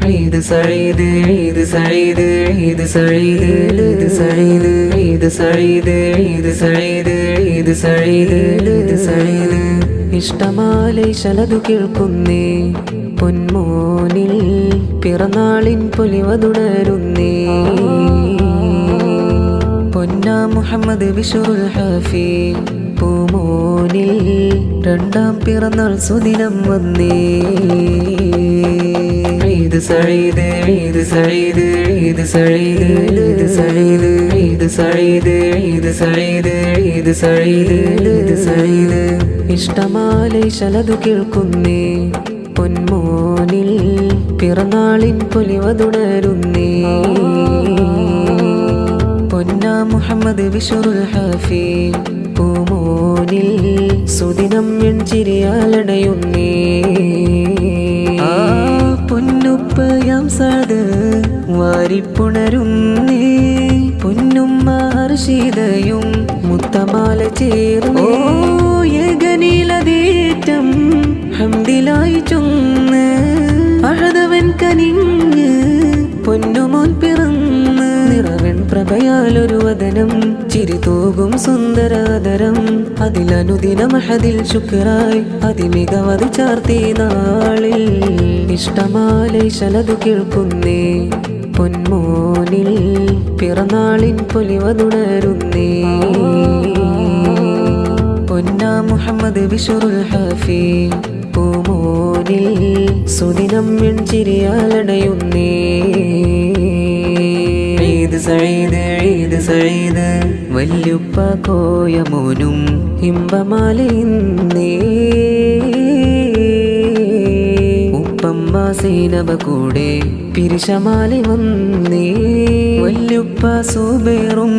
عيد سعيد عيد سعيد عيد سعيد عيد سعيد عيد سعيد عيد سعيد عيد سعيد عيد سعيد ഇഷ്ടമാലൈ ശലതു കേൾക്കുന്നേ പൊന്മോനിൽ പിറന്നാളിൻ പൊലിവതുണരുന്നേ പൊന്നാ മുഹമ്മദ് ബിശ്റുൽ ഹാഫി പൂമോനിൽ രണ്ടാം പിറന്നാൾ സുദിനം വന്നേ عيد سعيد عيد سعيد عيد سعيد عيد سعيد عيد سعيد عيد سعيد عيد سعيد عيد سعيد ഇഷ്ടമാലൈ ശലതു കേൾക്കുന്നേ പൊന്മോനിൽ പിറന്നാളിൻ പൊലിവതുണരുന്നേ പൊന്നാ മുഹമ്മദ് ബിശ്റുൽ ഹാഫി പൂമോനിൽ സുദിനം എൺചിരിയാലടയുന്നേ പൊന്നുപ്പയാം സാദ് വാരിപ്പുണരുന്നേ പൊന്നുമ്മ ഹർഷിതയും മുത്തമാല ചേർന്നേ ഏകനീലതേറ്റം ഹംദിലായി ചൊന്ന് അഹദവൻ കനിഞ്ഞ് പൊന്നുമോൻ പിറന്ന് നിറവൻ പ്രഭയാലൊരു വദനം ചിരിതൂകും സുന്ദരാദരം അതിലനുദിനം അഹദിൽ ശുക്രായി അതിമികവത് ചാർത്തി നാളിൽ ഇഷ്ടമാലൈ ശലതു കേൾക്കുന്നേ പൊന്മോനിൽ പിറന്നാളിൻ പൊലിവതുണരുന്നേ പൊന്നാ മുഹമ്മദ് ബിശ്റുൽ ഹാഫി പൂമോനിൽ സുദിനം എൺചിരിയാലടയുന്നേ عيد سعيد عيد سعيد വല്യുപ്പ കോയ മോനും ഇമ്പമാലയിന്നേ ഉപ്പമ്മ സൈനബ കൂടെ പിരിശമാല വന്നേ വല്യുപ്പ സൂബേറും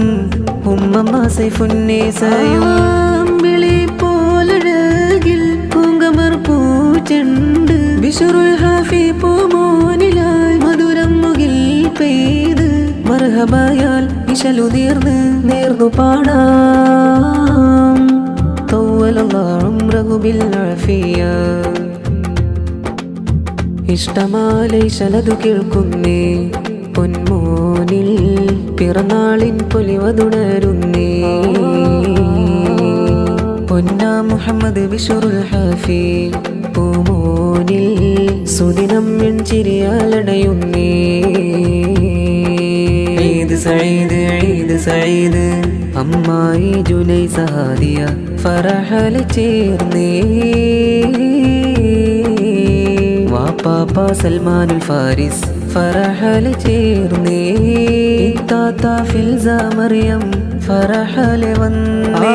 ഉമ്മമ്മ സൈഫുന്നേസയും അമ്പിളി പോലഴകിൽ പൂങ്കമർ പൂച്ചെണ്ട് ബിശ്റുൽ ഹാഫി പൂമോനിലായി മധുരം മുകിൽ പെയ്ത് മർഹബായാൽ ഇശലു നേർന്നു പാടാം തവ്വലല്ലാഹു ഉംറഹു ബിൽ ആഫിയ ഇഷ്ടമാലൈ ശലതു കേൾക്കുന്നേ പൊന്മോനിൽ പിറന്നാളിൻ പൊലിവതുണരുന്നേ പൊന്നാ മുഹമ്മദ് ബിശ്റുൽ ഹാഫി പൂമോനിൽ സുദിനം എൺചിരിയാലടയുന്നേ عيد سعيد عيد سعيد അമ്മായി ജുനൈ സഹാദിയ ഫറഹല ചേർന്നേ വാപ്പാപ്പ സൽമാനുൽ ഫാരിസ് ഫറഹല ചേർന്നേ താത്ത ഫിൽസ മറിയം ഫറഹല വന്നേ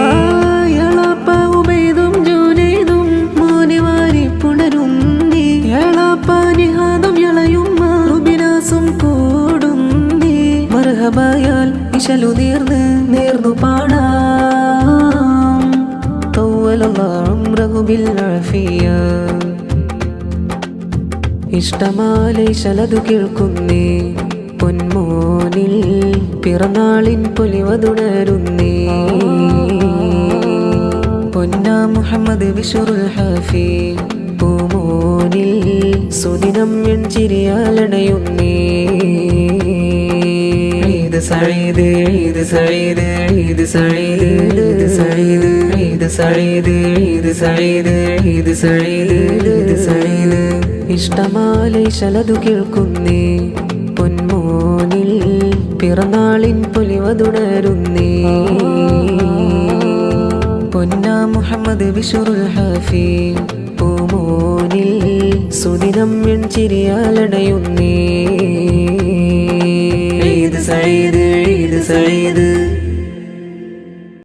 യളാപ്പ ഉബൈദും ജുനൈദും മോനെ വാരി പുണരുന്നേ യളാപ്പ നിഹാദും യളയുമ്മ റുബിനാസും കൂടുന്നേ മർഹബായാൽ ഇശലു നേർന്നു പാടാം തവ്വലല്ലാഹു ഉംറഹു ബിൽ ആഫിയ ഇഷ്ടമാലൈ ശലതു കേൾക്കുന്നേ പൊന്മോനിൽ പിറന്നാളിൻ പൊലിവതുണരുന്നേ പൊന്നാ മുഹമ്മദ് ബിശ്റുൽ ഹാഫി പൂമോനിൽ സുദിനം എൺചിരിയാലടയുന്നേ عيد سعيد عيد سعيد عيد سعيد عيد سعيد عيد سعيد عيد سعيد عيد سعيد عيد سعيد ഇഷ്ടമാലൈ ശലതു കേൾക്കുന്നേ പൊന്മോനിൽ പിറന്നാളിൻ പൊലിവതുണരുന്നേ പൊന്നാ മുഹമ്മദ് ബിശ്റുൽ ഹാഫി പൂമോനിൽ സുദിനം എൺചിരിയാലടയുന്നേ عيد سعيد عيد سعيد